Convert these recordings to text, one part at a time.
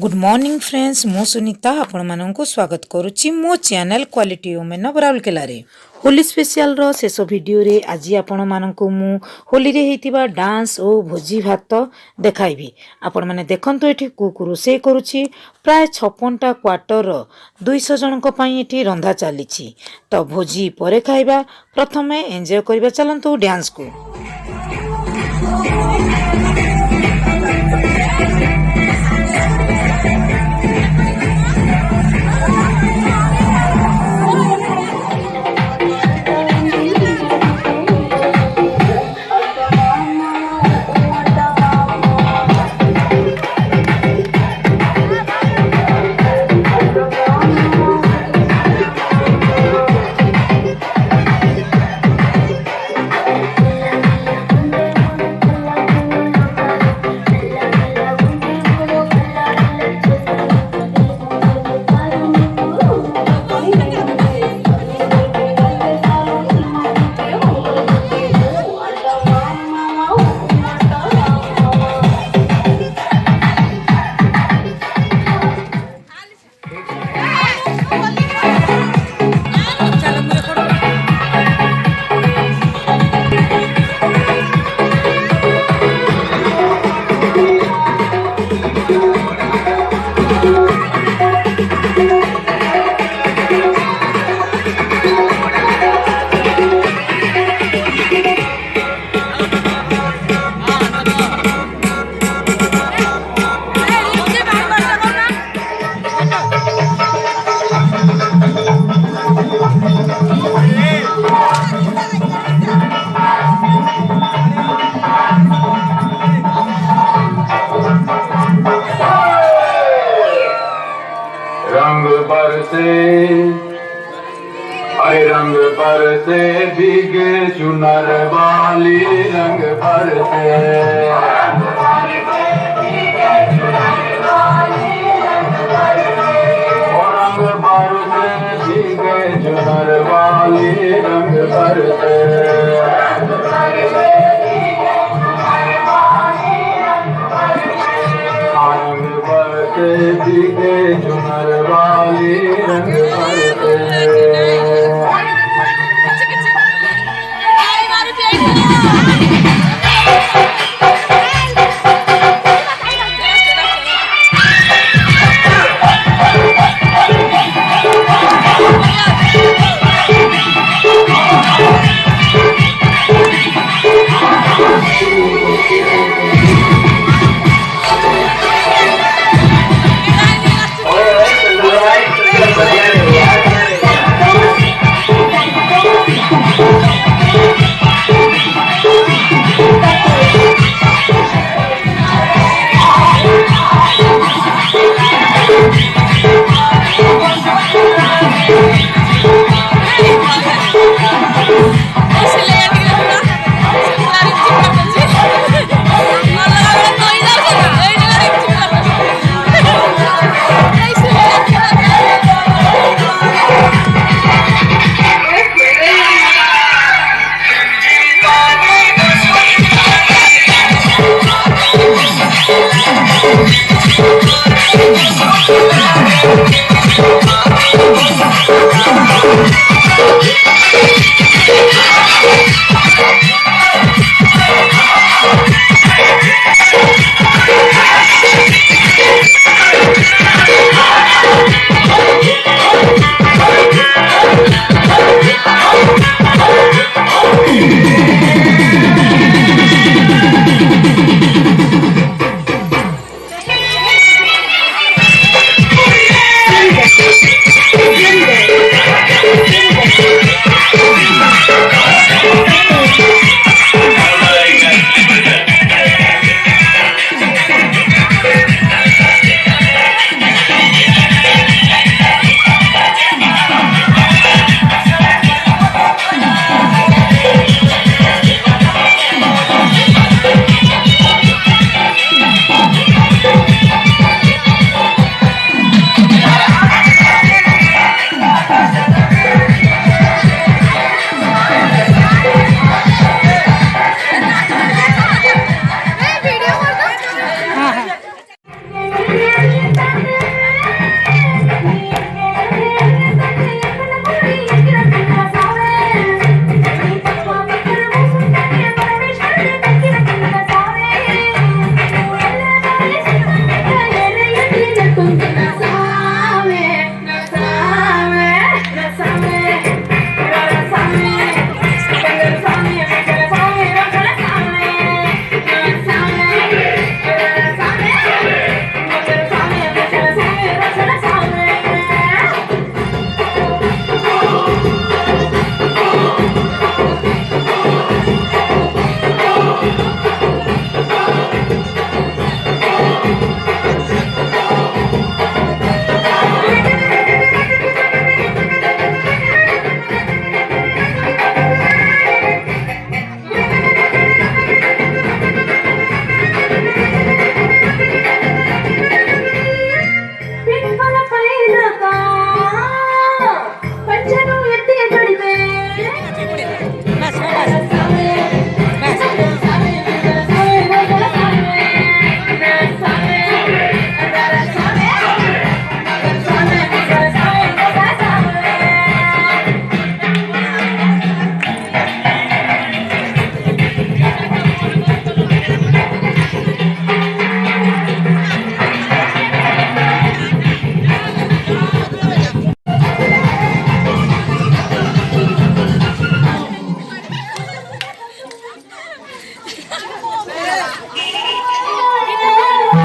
Good morning friends, मु सुनीता आपण मानक स्वागत करुच्ची मो channel quality women of Rourkela रे। होली स्पेशल रो शेष वीडियो रे आज आपण मानक मु होली रे हेतिबा डांस और भोजी भात देखाइबी। आपण माने देखंतु एठी कुक रोसे करूची। प्राय 56टा क्वार्टर 200 जनक पई एठी रंधा चलीची। तो भोजी परे खाइबा, प्रथमे एन्जॉय करबा। चलंतु डांस को। रंग बरसे अरे रंग बरसे भीगे चुनर वाली रंग बरसे रंग बरसे भीगे चुनर वाली रंग बरसे रंग बरसे भीगे चुनर वाली रंग बरसे।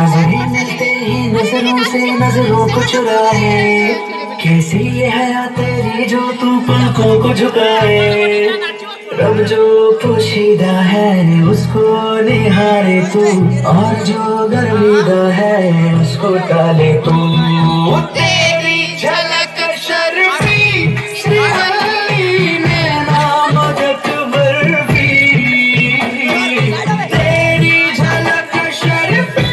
नजरें मिलते ही नजरों से नजरों को चुराए, कैसी ये हया तेरी जो तू पलकों को झुकाए। रब जो पोशीदा है उसको निहारे तू, और जो गर्मीदा है उसको टाले तू। तेरी झलक शर्फी श्रीवल्ली नैना मदक बर्फी, तेरी झलक शर्फी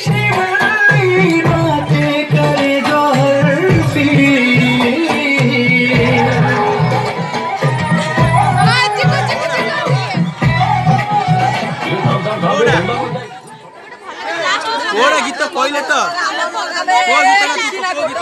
श्रीवल्ली बातें करे जो हर्फी। कोड़ा गीत कहले तो को गीत ना तू को गीत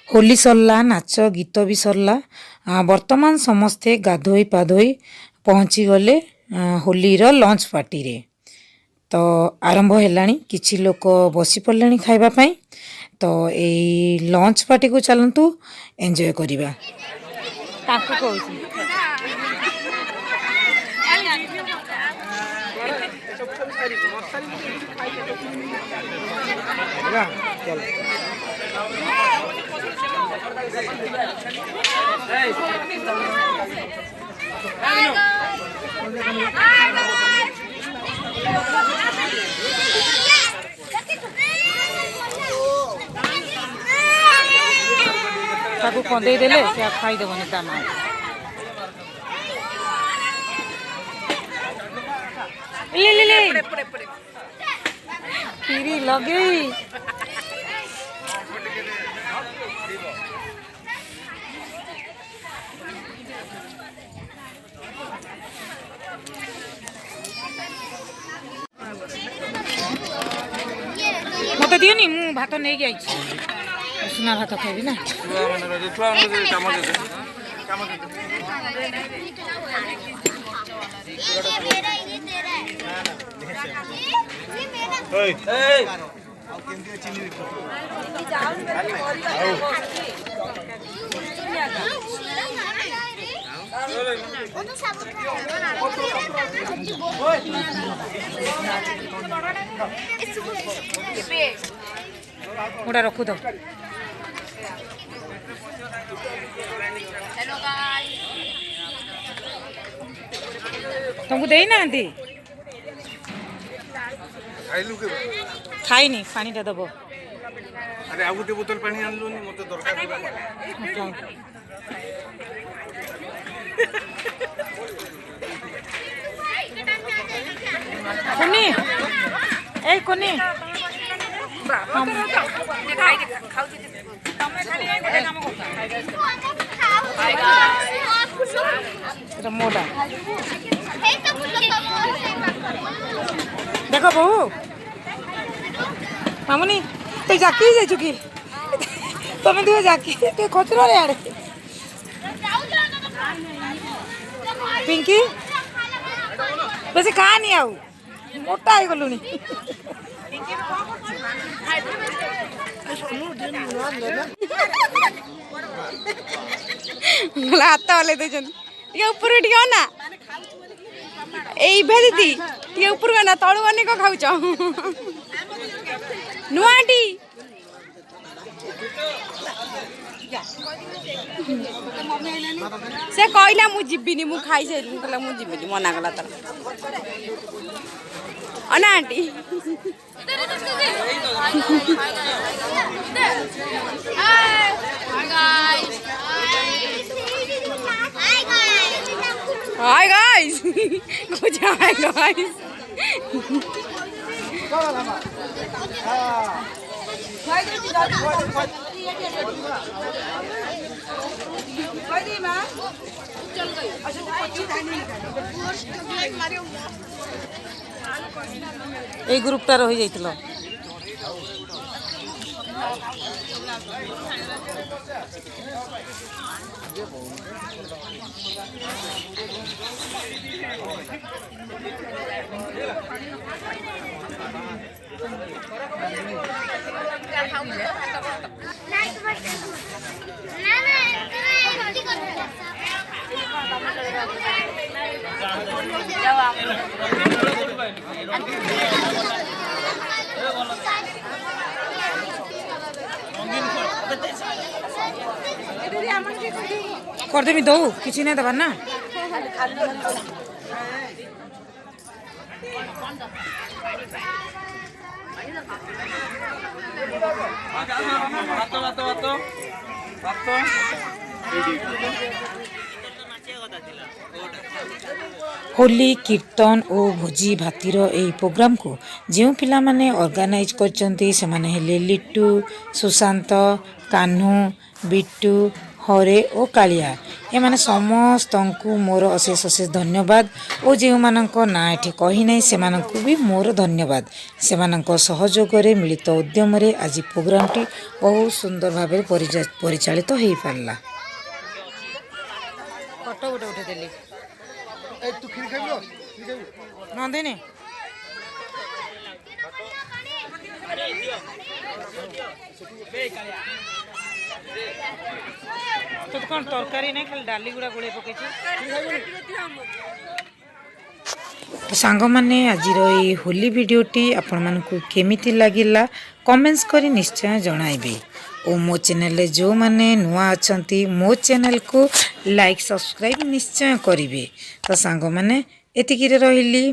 होली सरला नाच गीत भी सरला वर्तमान समस्ते गाधोई पाधोई पहुँची गले होलीर लंच पार्टी रे। तो आरंभ हेलाणी किछि लोक बसी पड़लेनी खाइबा पई। तो ए लंच पार्टी को चलंतु एंजॉय करिबा। ताको कहूची ताको कंदे देले से खाई देबनी ता मां ले ले ले କ୍ଷୀରି ଲଗେଇ ମତେ ଦିଅନି ମୁଁ ଭାତ ନେଇକି ଆଇଛି ଉଷୁନା ଭାତ ଖାଇବି ନା ଗୋଟା ରଖୁ ତ ତମକୁ ଦେଇନାହାନ୍ତି ଖାଇନି ପାଣିଟା ଦବ अरे आउ गोटे बोतल पानी आनलुनी मते दरकार कोनी ए कोनी मोटा देखो बहु मामुनी तो जाकी जाइछु कि तमे दुहे जाकी ते खचरा रे आड़े पिंकी बेसी खा नहीं आउ मोटा हो गलुनी हाथ हल्ले देछन टिके ऊपर टिके ना एई भेलिती टिके ऊपर ना तळु बने को खाउछ नुआटी से कहला मु जिबिनी मु खाई से कहला मु जिबिनी मना कला तर अना आंटी हाय गाइस कुछ हाय गाइस এই গ্রুপটা রয়ে যাইছিল करदेमी दो किसी नहीं दबार ना होली कीर्तन और भोजी भातीर यही प्रोग्राम को जो पिला माने ऑर्गेनाइज करचंती से माने हेले लिट्टू सुशांत कान्हू बिट्टू हरे और कालिया ए माने समस्त मोर अशेष अशेष धन्यवाद और जो मानक ना एठी कही नहीं से मानक भी मोर धन्यवाद से मानक सहयोग रे मिलित उद्यम रे आज प्रोग्राम टी बहुत सुंदर भाव परिचालित हो पारला फोटो उठे उठे देली ए तू खीर खाइबो नंदिनी तो कौन तरकारी नहीं खाली डाली गुड़ा गोले पके तो सांग माने आज होली वीडियोटी आपण मानकु केमिति लागिला कमेंट्स करी निश्चय जणाइबे और मो चैनल जो माने नुआ अछंती मो चैनल को लाइक सब्सक्राइब निश्चय करिवे तो सांग माने एतिकी रे रहिली।